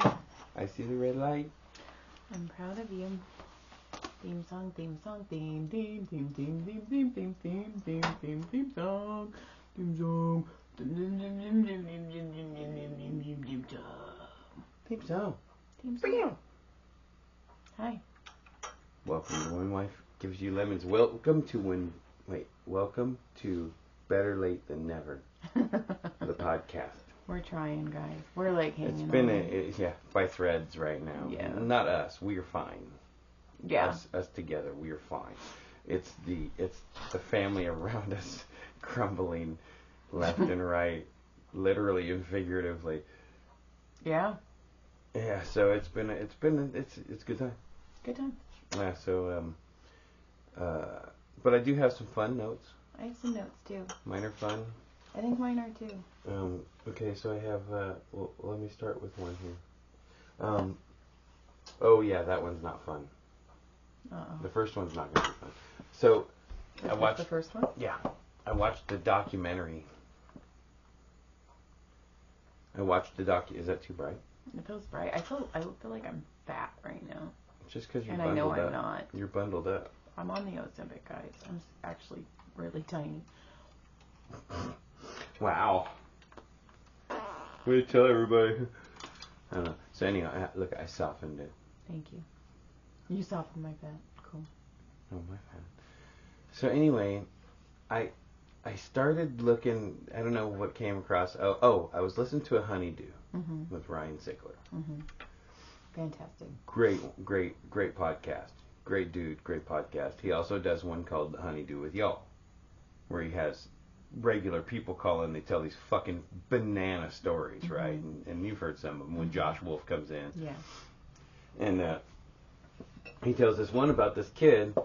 I see the red light. I'm proud of you. Theme song, theme song, theme song. Theme song. Hi. Welcome to When Wife Gives You Lemons. Welcome to Better Late Than Never, the podcast. We're trying, guys. We're like hanging It's been on. by threads right now. Yeah. Not us. We are fine. Yeah. Us together, we are fine. It's the family around us crumbling left and right, literally and figuratively. Yeah. Yeah. So it's a good time. Good time. Yeah. So but I do have some fun notes. I have some notes too. Mine are fun. I think mine are too. Okay, so I have, let me start with one here. Oh yeah, that one's not fun. Uh-oh. The first one's not going to be fun. So, I watched... the first one? Yeah. I watched the documentary. Is that too bright? It feels bright. I feel like I'm fat right now. Just because you're and bundled up. And I know I'm not. You're bundled up. I'm on the Ozempic, guys. I'm actually really tiny. Wow. Way to tell everybody. I don't know. So anyway, look, I softened it. Thank you. You softened my fat. Cool. Oh, my fat. So anyway, I started looking. I don't know what came across. I was listening to a Honeydew with Ryan Sickler. Mm-hmm. Fantastic. Great podcast. Great dude. Great podcast. He also does one called The Honeydew with Y'all, where he has regular people call in. They tell these fucking banana stories, right? And you've heard some of them when Josh Wolf comes in. Yeah. And he tells this one about this kid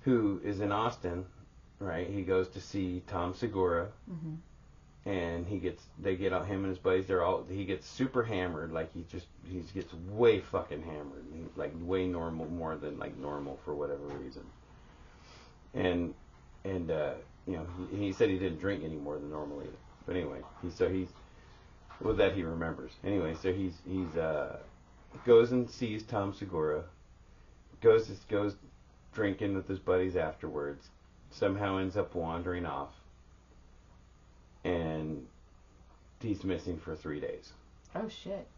who is in Austin, right? He goes to see Tom Segura, and him and his buddies. He gets super hammered, like he gets way fucking hammered, like way normal, more than like normal for whatever reason. And he said he didn't drink any more than normal either. But anyway, that he remembers. Anyway, so he's goes and sees Tom Segura, goes drinking with his buddies afterwards, somehow ends up wandering off, and he's missing for 3 days. Oh shit.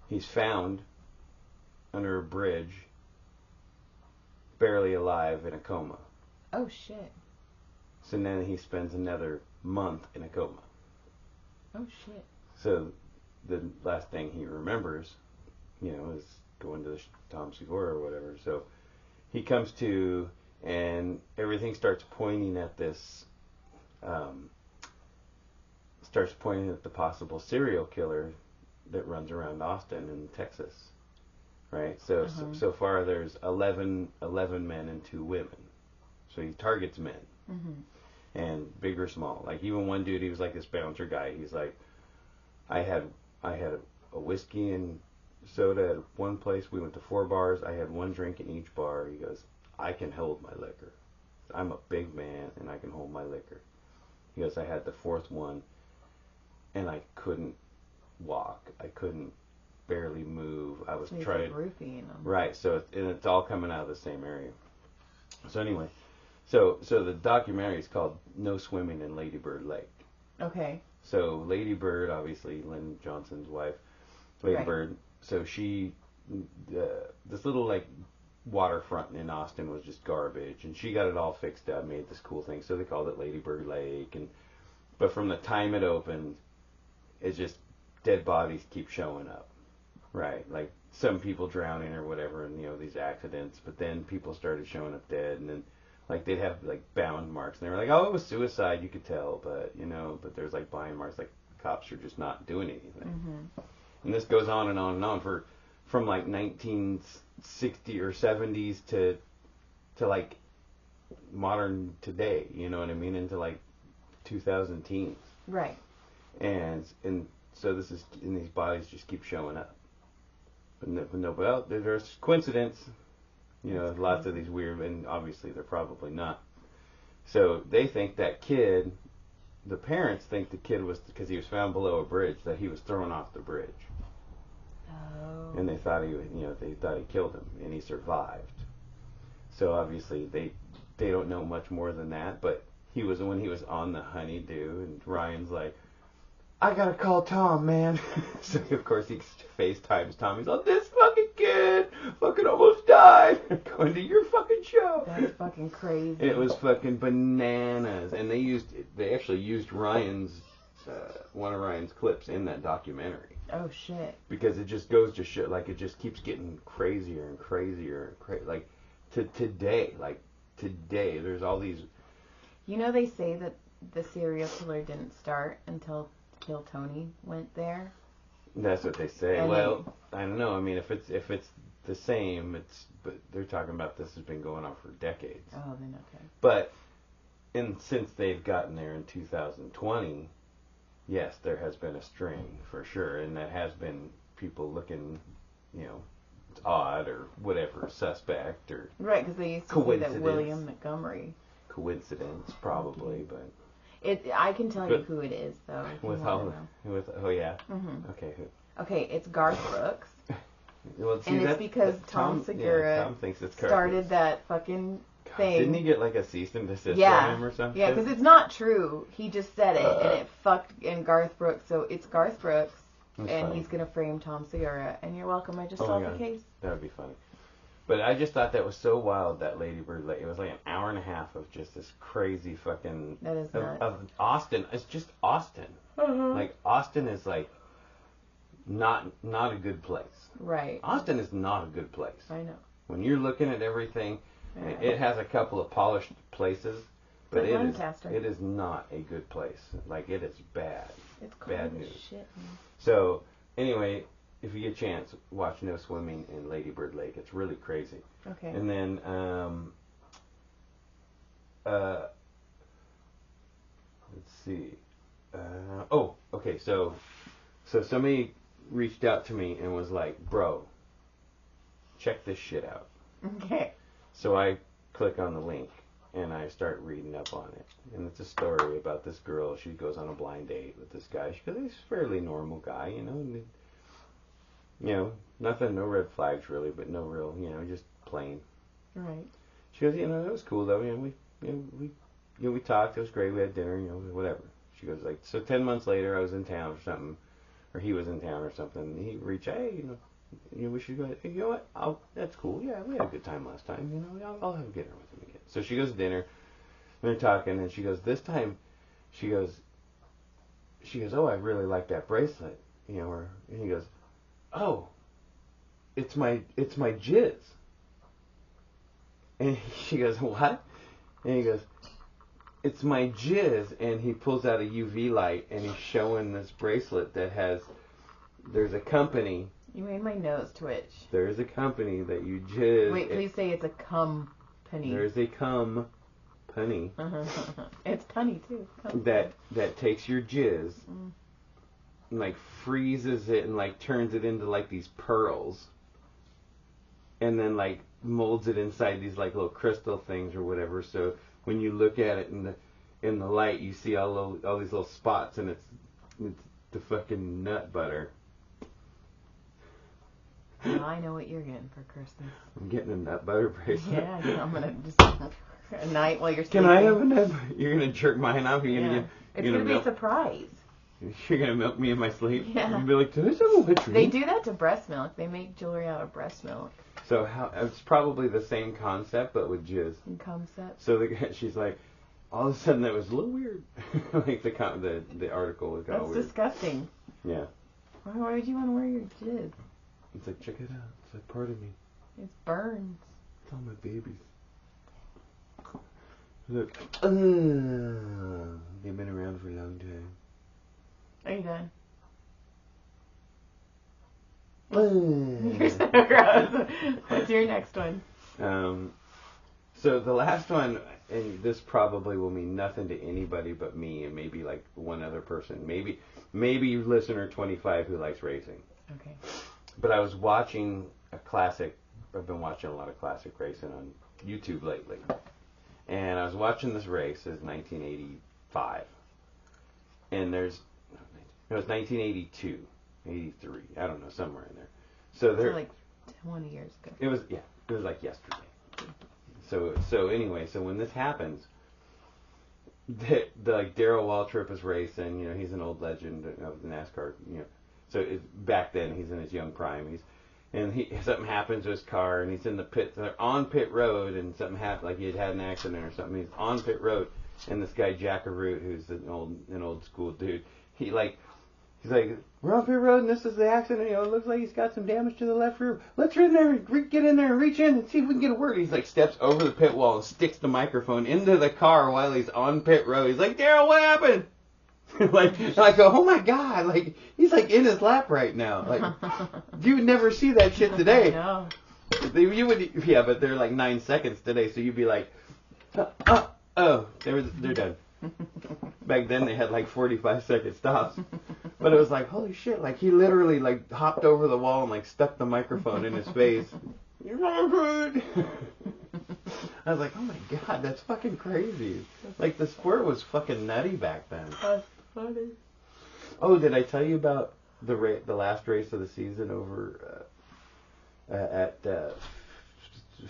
He's found under a bridge, barely alive, in a coma. Oh shit. So then he spends another month in a coma. Oh shit. So the last thing he remembers, is going to the Tom Segura or whatever. So he comes to, and everything starts pointing at this, the possible serial killer that runs around Austin and Texas, right? So so far there's 11 men and 2 women. So he targets men. And big or small. Like even one dude, he was like this bouncer guy. He's like, I had a whiskey and soda at one place. We went to 4 bars. I had 1 drink in each bar. He goes, I can hold my liquor. I'm a big man and I can hold my liquor. He goes, I had the 4th one and I couldn't walk. I couldn't barely move. I was trying. Right. So it's all coming out of the same area. So anyway. So the documentary is called No Swimming in Ladybird Lake. Okay. So Ladybird, obviously Lynn Johnson's wife, Ladybird. Right. So she, this little like waterfront in Austin was just garbage, and she got it all fixed up, made this cool thing. So they called it Ladybird Lake, but from the time it opened, it's just dead bodies keep showing up, right? Like some people drowning or whatever, and these accidents. But then people started showing up dead, and then. Like, they'd have, like, bound marks. And they were like, oh, it was suicide, you could tell. But, but there's, like, bind marks. Like, cops are just not doing anything. And this goes on and on and on from, like, 1960 or 70s to like, modern today. You know what I mean? Into, like, 2000 teens. Right. And so these bodies just keep showing up. But there's coincidence. Lots of these weird, and obviously they're probably not. So they think that kid, the parents think the kid was, because he was found below a bridge, that he was thrown off the bridge. Oh. And they thought he killed him, and he survived. So obviously they don't know much more than that, but when he was on the honeydew, and Ryan's like, I gotta call Tom, man. So of course he FaceTimes Tom. He's like, this fucking kid fucking almost died going to your fucking show. That's fucking crazy. It was fucking bananas, and they actually used Ryan's one of Ryan's clips in that documentary. Oh shit. Because it just goes to show, like, it just keeps getting crazier and crazier and like today, there's all these. You know, they say that the serial killer didn't start until Kill Tony went there. That's what they say. And well, I don't know. I mean, if it's the same, but they're talking about this has been going on for decades. Oh, then okay. But since they've gotten there in 2020, yes, there has been a string for sure, and that has been people looking, it's odd or whatever, suspect or right, because they used to say that William Montgomery. Coincidence, probably, but. I can tell you who it is, though. Oh yeah. Mm-hmm. Okay, who? Okay, it's Garth Brooks. Well, see, and it's because Tom Segura Tom thinks it's started that fucking thing. Didn't he get like a cease and desist on him or something? Yeah, because it's not true. He just said it, and it fucked in Garth Brooks. So it's Garth Brooks, and funny. He's gonna frame Tom Segura. And you're welcome. I just solved the case. That would be funny. But I just thought that was so wild, that ladybird lake. It was like an hour and a half of just this crazy fucking... That is nuts. Of Austin. It's just Austin. Uh-huh. Like, Austin is like not a good place. Right. Austin is not a good place. I know. When you're looking at everything, it has a couple of polished places, but it is not a good place. Like, it is bad. It's cold bad news. Shit, man. So, anyway... If you get a chance, watch No Swimming in Ladybird Lake. It's really crazy. Okay. And then, let's see. Okay. So somebody reached out to me and was like, "Bro, check this shit out." Okay. So I click on the link and I start reading up on it. And it's a story about this girl. She goes on a blind date with this guy. He's a fairly normal guy, nothing, no red flags really, but no real, just plain. Right. She goes, it was cool though, we talked, it was great, we had dinner, whatever. She goes like, so 10 months later I was in town or something, or he was in town or something, and he reached, hey, we should go, hey, you know what, that's cool, yeah, we had a good time last time, I'll have dinner with him again. So she goes to dinner, and they're talking, and she goes, this time, she goes, oh, I really like that bracelet, and he goes, oh, it's my jizz. And she goes, what? And he goes, it's my jizz. And he pulls out a UV light and he's showing this bracelet that there's a company. You made my nose twitch. There's a company that you jizz. Wait, please say it's a company. There's a company. It's tunny too. That takes your jizz. And like freezes it and like turns it into like these pearls, and then like molds it inside these like little crystal things or whatever. So when you look at it in the light, you see all these little spots, and it's the fucking nut butter. Well, I know what you're getting for Christmas. I'm getting a nut butter bracelet. Yeah, I'm gonna just at night while you're sleeping. Can I have a nut? You're gonna jerk mine off? It's gonna be a surprise. You're going to milk me in my sleep? Yeah. You'll be like, did I have a wet dream? They do that to breast milk. They make jewelry out of breast milk. So it's probably the same concept, but with jizz. Concept. So she's like, all of a sudden that was a little weird. Like the article was kind of weird. That's disgusting. Yeah. Why would you want to wear your jizz? It's like, check it out. It's like part of me. It burns. It's all my babies. Look. They've been around for a long time. Are you done? You're so gross. What's your next one? So the last one, and this probably will mean nothing to anybody but me and maybe like one other person. Maybe listener 25 who likes racing. Okay. But I was watching I've been watching a lot of classic racing on YouTube lately. And I was watching this race. It's 1985. And it was 1982. 83. I don't know, somewhere in there. So they're like 20 years ago. It was like yesterday. So anyway, so when this happens, the like Darrell Waltrip is racing. You know, he's an old legend of the NASCAR. You know, so back then he's in his young prime. Something happens to his car, and he's in the pit. They're on pit road, and something happened, like he had an accident or something. He's on pit road, and this guy Jack Root, who's an old school dude, he's like, we're on pit road, and this is the accident. You know, it looks like he's got some damage to the left rear. Let's get in there and reach in and see if we can get a word. He's like steps over the pit wall and sticks the microphone into the car while he's on pit road. He's like, Darrell, what happened? Like, and I go, oh my God, like, he's like in his lap right now. Like, you would never see that shit today. No. You would, yeah, but they're like 9 seconds today, so you'd be like, they're done. Back then they had like 45-second stops. But it was like, holy shit, like he literally like hopped over the wall and like stuck the microphone in his face. You're all good. I was like, oh my God, that's fucking crazy. Like the sport was fucking nutty back then. That's funny. Oh, did I tell you about the last race of the season over at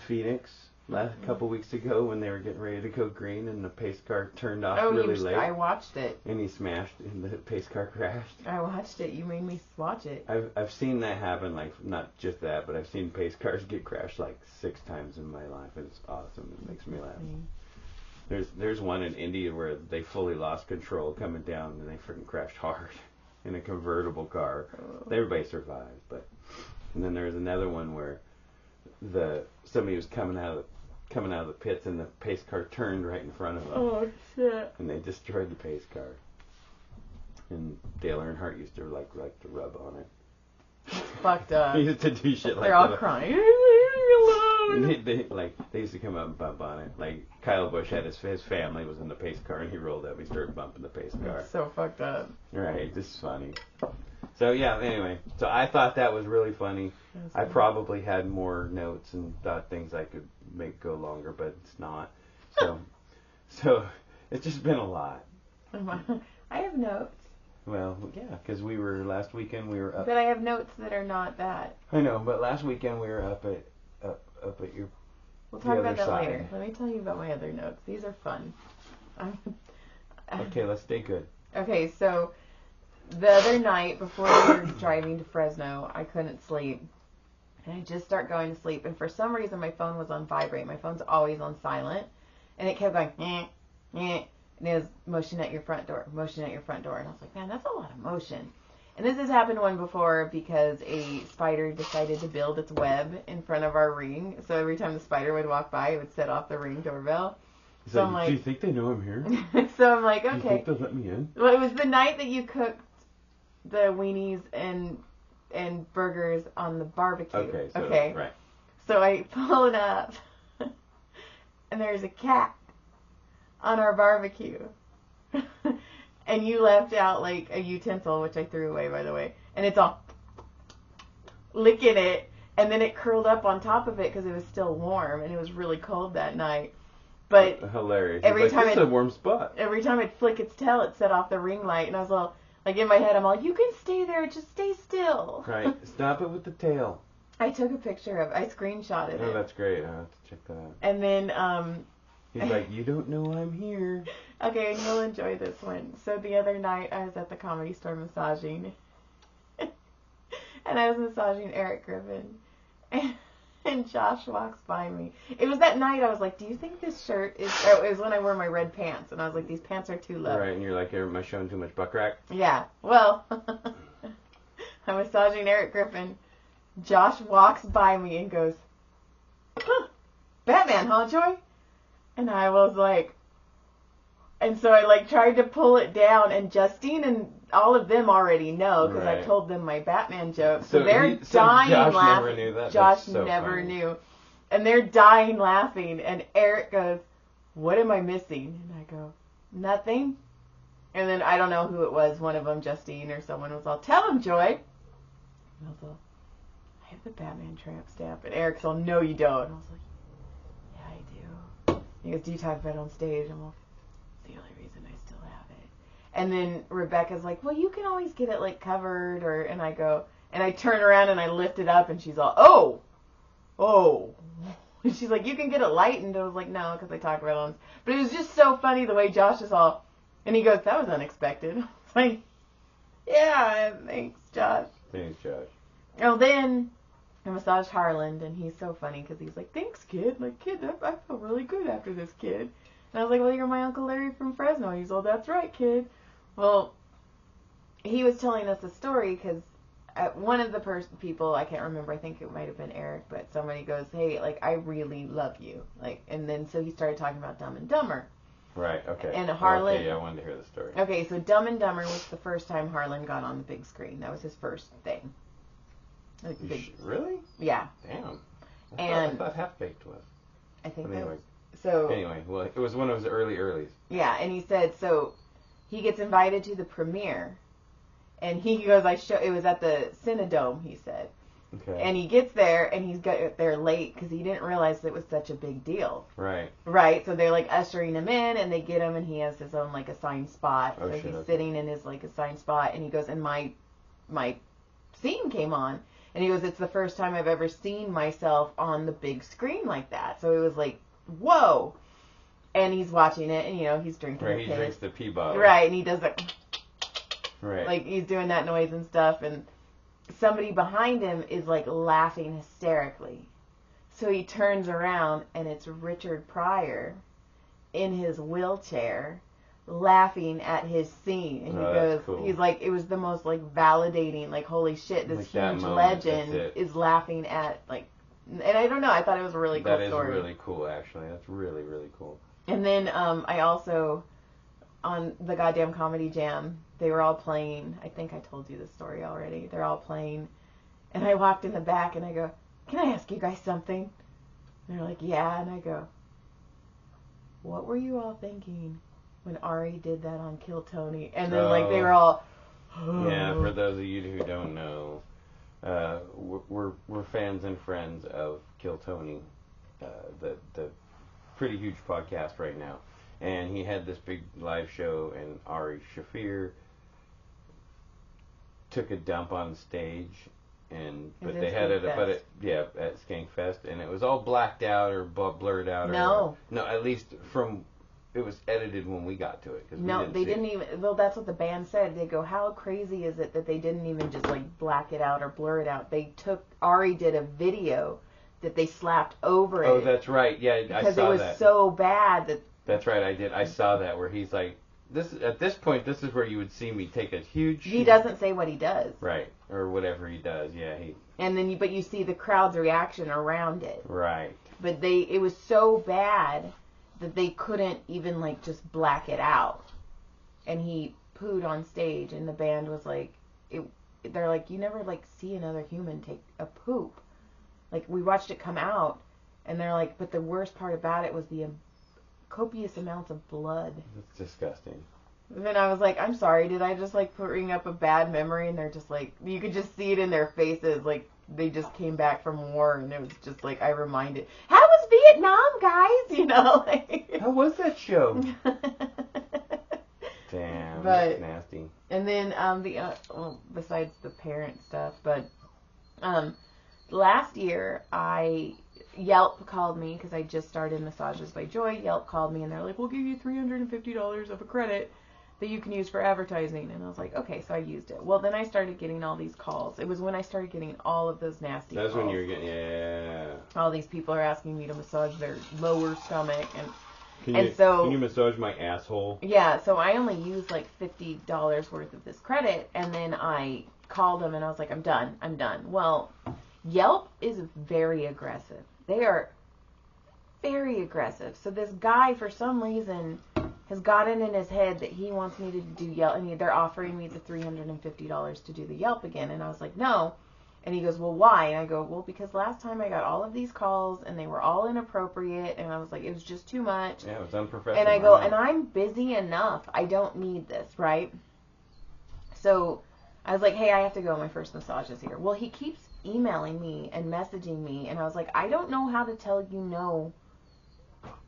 Phoenix last couple weeks ago when they were getting ready to go green and the pace car turned off really late? I watched it. And he smashed and the pace car crashed. I watched it. You made me watch it. I've seen that happen, like not just that, but I've seen pace cars get crashed like 6 times in my life. It's awesome. It makes me laugh. There's one in India where they fully lost control coming down and they freaking crashed hard in a convertible car. Oh. Everybody survived, and then there's another one where somebody was coming out of the pits and the pace car turned right in front of them. Oh shit! And they destroyed the pace car. And Dale Earnhardt used to like to rub on it. Fucked up. He used to do shit like that. They're all crying. They used to come up and bump on it. Like Kyle Busch had his family was in the pace car and he rolled up and he started bumping the pace car. That's so fucked up. Right, this is funny. So yeah, anyway, so I thought that was really funny. I probably had more notes and thought things I could make go longer, but it's not. So it's just been a lot. I have notes. Well, yeah, because last weekend we were up. But I have notes that are not that. I know, but last weekend we were up at your. We'll talk about that later. Let me tell you about my other notes. These are fun. Okay, let's stay good. Okay, so the other night before we were driving to Fresno, I couldn't sleep. And I just start going to sleep. And for some reason, my phone was on vibrate. My phone's always on silent. And it kept going, and it was motion at your front door, motion at your front door. And I was like, man, that's a lot of motion. And this has happened one before because a spider decided to build its web in front of our ring. So every time the spider would walk by, it would set off the ring doorbell. So I'm like, do you think they know I'm here? So I'm like, okay. Do you think they'll let me in? Well, it was the night that you cooked the weenies and burgers on the barbecue. Okay. Right. So I pull it up, and there's a cat on our barbecue. And you left out like a utensil, which I threw away, by the way. And it's all licking it. And then it curled up on top of it because it was still warm. And it was really cold that night. But hilarious. Every time it's a warm spot. Every time it'd flick its tail, it set off the ring light. And I was all, like in my head, I'm all, you can stay there. Just stay still. Right. Stop it with the tail. I took a picture of it. I screenshotted it. Oh, that's great. I'll have to check that out. And then, he's like, you don't know I'm here. Okay, and you'll enjoy this one. So the other night, I was at the Comedy Store massaging. And I was massaging Eric Griffin. And Josh walks by me. It was that night I was like, do you think this shirt is... Oh, it was when I wore my red pants. And I was like, these pants are too low. Right, and you're like, am I showing too much butt crack? Yeah. Well, I'm massaging Eric Griffin. Josh walks by me and goes, Batman, huh, Joy? And I was like... And so I like tried to pull it down, and Justine and all of them already know because I told them my Batman joke. So they're dying Josh laughing. Never knew that. Josh so never funny. knew. And they're dying laughing. And Eric goes, what am I missing? And I go, nothing. And then I don't know who it was. One of them, Justine or someone, was all, tell him, Joy. And I was all, I have the Batman tramp stamp. And Eric's all, no, you don't. And I was like, yeah, I do. He goes, do you talk about it on stage? I'm all, the only reason I still have it. And then Rebecca's like, well, you can always get it like covered, and I go, and I turn around and I lift it up, and she's all, oh. And she's like, you can get it lightened. I was like, no, because I talk about it. But it was just so funny the way Josh is all, and he goes, that was unexpected. It's like, yeah, thanks, Josh. Thanks, Josh. Oh, then I massaged Harland, and he's so funny because he's like, thanks, kid. Like, kid, I feel really good after this, kid. And I was like, well, you're my Uncle Larry from Fresno. He's all, that's right, kid. Well, he was telling us a story because one of the people, I can't remember, I think it might have been Eric, but somebody goes, hey, like, I really love you. Like, and then so he started talking about Dumb and Dumber. Right, okay. And Harlan... Okay, yeah, I wanted to hear the story. Okay, so Dumb and Dumber was the first time Harlan got on the big screen. That was his first thing. Like really? Yeah. Damn. I thought Half-Baked was. I think anyway. So... Anyway, well, it was one of his earlies. Yeah, and he said, so he gets invited to the premiere, and he goes, it was at the Cinedome, he said. Okay. And he gets there, and he's got there late because he didn't realize it was such a big deal. Right. Right. So they're like ushering him in, and they get him, and he has his own like assigned spot. Oh, so shit, he's okay. sitting in his like assigned spot, and he goes, and my scene came on, and he goes, it's the first time I've ever seen myself on the big screen like that. So it was like, whoa. And he's watching it, and he's drinking. Right. He drinks the pee bottle. Right, and he does that. Right. Like he's doing that noise and stuff, and somebody behind him is like laughing hysterically. So he turns around and it's Richard Pryor in his wheelchair laughing at his scene. And he goes, cool. He's like, it was the most like validating, like, holy shit, this like huge moment, legend is laughing at like, and I don't know, I thought it was a really cool story. That is really cool, actually. That's really, really cool. And then I also, on the goddamn Comedy Jam, they were all playing, I think I told you this story already, they're all playing, and I walked in the back and I go, can I ask you guys something? And they're like, yeah, and I go, what were you all thinking when Ari did that on Kill Tony? And then like they were all, Yeah, for those of you who don't know, we're fans and friends of Kill Tony, the pretty huge podcast right now. And he had this big live show, and Ari Shaffir took a dump on stage, but they had it at Skankfest, and it was all blacked out or blurred out. No, at least it was edited when we got to it. They didn't even. Well, that's what the band said. They go, how crazy is it that they didn't even just like black it out or blur it out? Ari did a video that they slapped over it. Oh, that's right. Yeah, I saw that. Because it was so bad that. That's right, I did. I saw that where he's like, at this point, this is where you would see me take a huge... He doesn't say what he does. Right, or whatever he does, yeah. And then, but you see the crowd's reaction around it. Right. But it was so bad that they couldn't even, like, just black it out. And he pooed on stage, and the band was like, they're like, you never, like, see another human take a poop. Like, we watched it come out, and they're like, but the worst part about it was the copious amounts of blood. It's disgusting. And then I was like, I'm sorry, did I just like bring up a bad memory? And they're just like, you could just see it in their faces, like they just came back from war, and it was just like, I reminded, how was Vietnam, guys? Like, how was that show? Damn, that's nasty. And then besides the parent stuff, but last year Yelp called me because I just started Massages by Joy. Yelp called me and they're like, we'll give you $350 of a credit that you can use for advertising. And I was like, okay, so I used it. Well, then I started getting all these calls. It was when I started getting all of those nasty calls. That's when you were getting, yeah. All these people are asking me to massage their lower stomach. Can you massage my asshole? Yeah, so I only used like $50 worth of this credit. And then I called them and I was like, I'm done. Well, Yelp is very aggressive. They are very aggressive. So this guy, for some reason, has gotten in his head that he wants me to do Yelp. And they're offering me the $350 to do the Yelp again. And I was like, no. And he goes, well, why? And I go, well, because last time I got all of these calls, and they were all inappropriate. And I was like, it was just too much. Yeah, it was unprofessional. And I go, and I'm busy enough. I don't need this, right? So I was like, hey, I have to go. My first massage is here. Well, he keeps emailing me and messaging me, and I was like, I don't know how to tell you no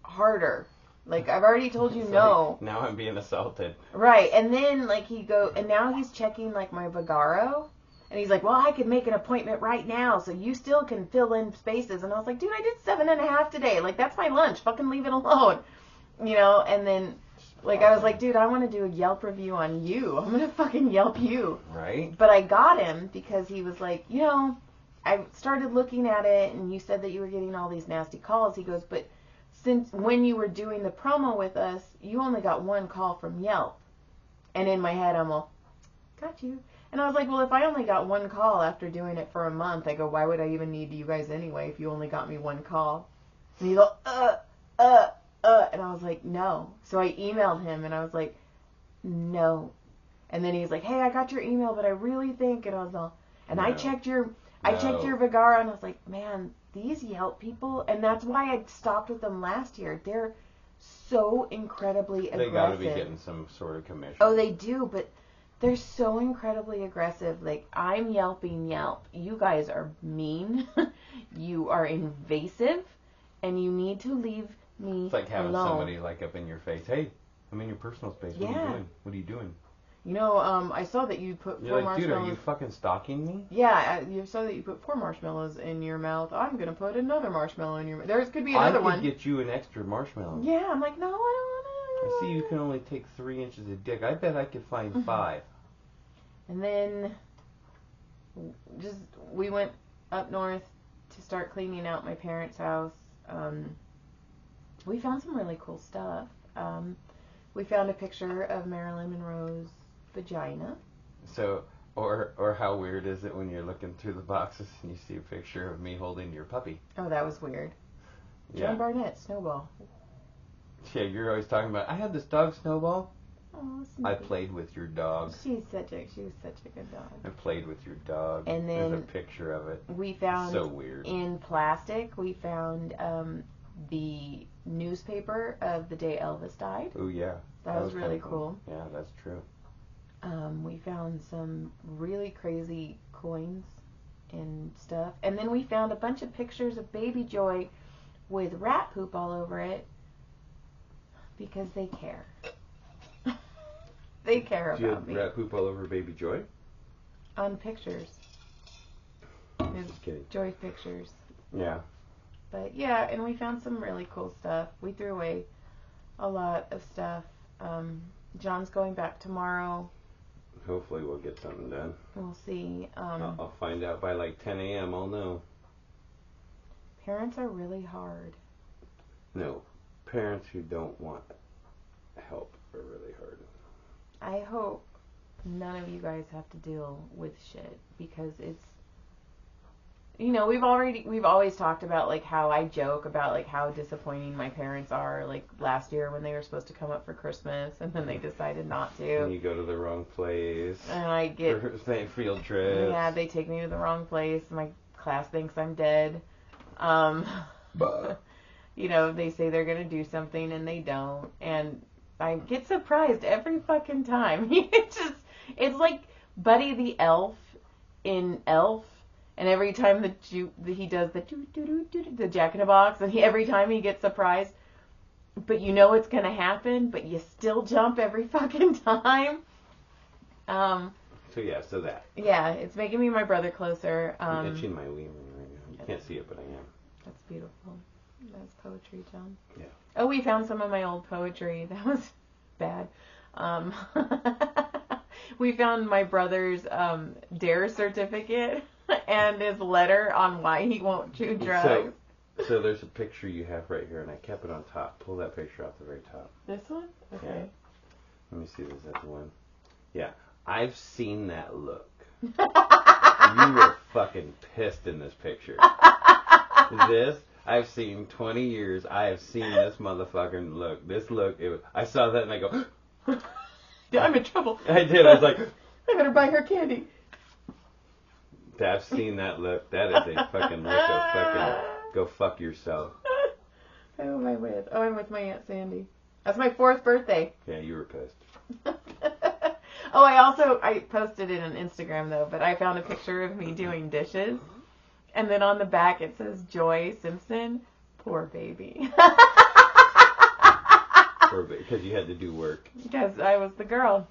harder. Like, I've already told you It's no. Like, now I'm being assaulted. Right. And then, like, and now he's checking, like, my Vagaro. And he's like, well, I could make an appointment right now, so you still can fill in spaces. And I was like, dude, I did 7.5 today. Like, that's my lunch. Fucking leave it alone. You know, and then, like, I was like, dude, I want to do a Yelp review on you. I'm going to fucking Yelp you. Right. But I got him because he was like, you know, I started looking at it, and you said that you were getting all these nasty calls. He goes, but since when you were doing the promo with us, you only got one call from Yelp. And in my head, I'm all, got you. And I was like, well, if I only got one call after doing it for a month, I go, why would I even need you guys anyway if you only got me one call? And he's all, and I was like, no. So I emailed him, and I was like, no. And then he's like, hey, I got your email, but I really think, and I was all, and no. I checked your Vagaro, and I was like, man, these Yelp people, and that's why I stopped with them last year. They're so incredibly aggressive. They gotta be getting some sort of commission. Oh, they do, but they're so incredibly aggressive. Like, I'm Yelping Yelp. You guys are mean. You are invasive, and you need to leave me alone. It's like having somebody like up in your face. Hey, I'm in your personal space. What are you doing? What are you doing? You know, I saw that you put You're 4 like, marshmallows. dude, are you fucking stalking me? Yeah, you saw that you put 4 marshmallows in your mouth. I'm gonna put another marshmallow in your mouth. There could be another one. I could get you an extra marshmallow. Yeah, I'm like, no, I don't want to. I see you can only take 3 inches of dick. I bet I could find 5. And then, we went up north to start cleaning out my parents' house. We found some really cool stuff. We found a picture of Marilyn Monroe's vagina. So, or how weird is it when you're looking through the boxes and you see a picture of me holding your puppy? Oh, that was weird. Yeah. John Barnett, Snowball. Yeah, you're always talking about, I had this dog, Snowball. Oh, I played with your dog. She was such a good dog. I played with your dog. And then there's a picture of it. We found, so weird. In plastic, we found the newspaper of the day Elvis died. Oh, yeah. That was really cool. Yeah, that's true. We found some really crazy coins and stuff. And then we found a bunch of pictures of Baby Joy with rat poop all over it because they care. They care about me. You had rat poop all over Baby Joy? On pictures. Just kidding. Joy pictures. Yeah. But yeah, and we found some really cool stuff. We threw away a lot of stuff. John's going back tomorrow. Hopefully we'll get something done. We'll see. I'll find out by like 10 a.m. I'll know. Parents are really hard. No. Parents who don't want help are really hard. I hope none of you guys have to deal with shit because it's, you know, we've always talked about like how I joke about like how disappointing my parents are, like last year when they were supposed to come up for Christmas and then they decided not to. And you go to the wrong place. And I get for field trips. Yeah, they take me to the wrong place. My class thinks I'm dead. You know, they say they're gonna do something and they don't, and I get surprised every fucking time. It's like Buddy the Elf in Elf. And every time he does the Jack in the Box, and every time he gets surprised, but you know it's gonna happen, but you still jump every fucking time. So that. Yeah, it's making me and my brother closer. I'm itching my wee right now. You can't see it, but I am. That's beautiful. That's poetry, John. Yeah. Oh, we found some of my old poetry. That was bad. We found my brother's DARE certificate. And his letter on why he won't chew drugs. So there's a picture you have right here, and I kept it on top. Pull that picture off the very top. This one? Okay. Yeah. Let me see. Is that the one? Yeah. I've seen that look. You were fucking pissed in this picture. I've seen 20 years. I have seen this motherfucking look. This look. I saw that and I go, yeah, I'm in trouble. I did. I was like, I better buy her candy. I've seen that look. That is a fucking look of fucking go fuck yourself. Who am I with? Oh, I'm with my Aunt Sandy. That's my 4th birthday. Yeah, you were pissed. Oh, I posted it on Instagram though, but I found a picture of me doing dishes. And then on the back it says Joy Simpson, poor baby. Because you had to do work. Because I was the girl.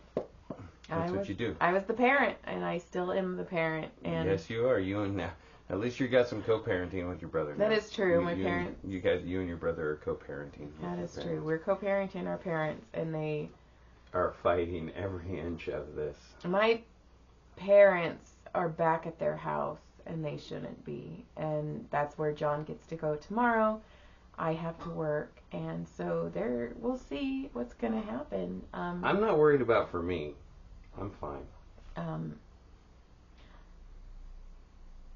That's what you do. I was the parent, and I still am the parent. And yes, you are. You and now. At least you got some co-parenting with your brother now. That is true. My parents. You and your brother are co-parenting. That is true. We're co-parenting our parents, and they are fighting every inch of this. My parents are back at their house, and they shouldn't be. And that's where John gets to go tomorrow. I have to work, and so we'll see what's going to happen. I'm not worried about for me. I'm fine.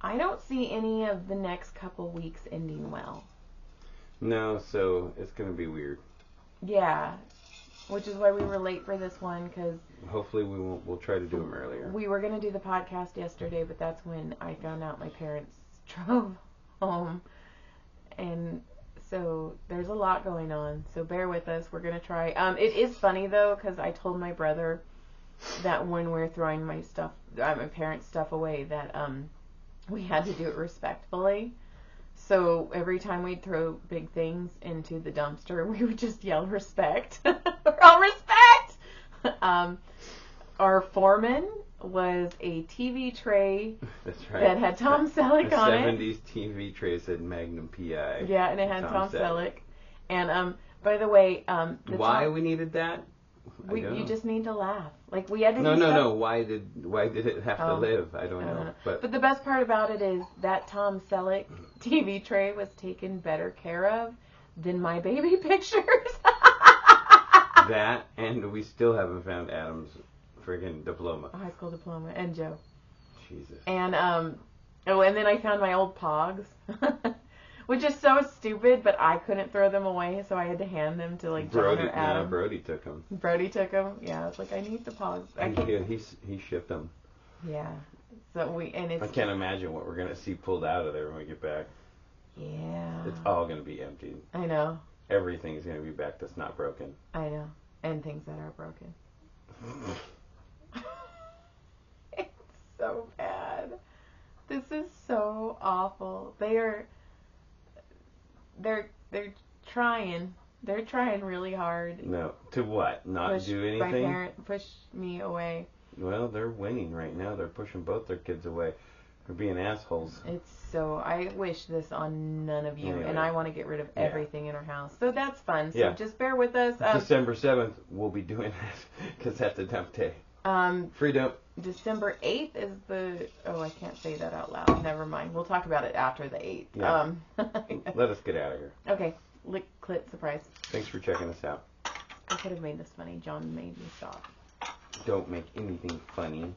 I don't see any of the next couple weeks ending well. No, so it's going to be weird. Yeah, which is why we were late for this one, because... Hopefully we'll try to do them earlier. We were going to do the podcast yesterday, but that's when I found out my parents drove home. And so there's a lot going on, so bear with us. We're going to try. It is funny, though, because I told my brother that when we're throwing my parents' stuff away, that... we had to do it respectfully. So every time we'd throw big things into the dumpster, we would just yell respect. All respect! Our foreman was a TV tray That's right. that had Tom Selleck on it. The 70s TV tray said Magnum PI. Yeah, and it had Tom Selleck. And by the way... why we needed that? You just need to laugh. Like we had to. No. Why did it have to live? I don't know. But the best part about it is that Tom Selleck TV tray was taken better care of than my baby pictures. That, and we still haven't found Adam's friggin' diploma. High school diploma, and Joe. Jesus. And and then I found my old Pogs. Which is so stupid, but I couldn't throw them away, so I had to hand them to John or Adam. No, Brody took them. Brody took them. Yeah, I was like, I need the Pogs. He shipped them. Yeah. So I can't imagine what we're gonna see pulled out of there when we get back. Yeah. It's all gonna be emptied. I know. Everything's gonna be back that's not broken. I know, and things that are broken. It's so bad. This is so awful. They're trying. They're trying really hard. No. To what? Not do anything? My parent push me away. Well, they're winning right now. They're pushing both their kids away. They're being assholes. I wish this on none of you, anyway. And I want to get rid of everything in our house. So that's fun. So just bear with us. December 7th, we'll be doing that because that's a dump day. Free dump. December 8th is I can't say that out loud. Never mind. We'll talk about it after the 8th. Yeah. Let us get out of here. Okay. Lick, clit, surprise. Thanks for checking us out. I could have made this funny. John made me stop. Don't make anything funny.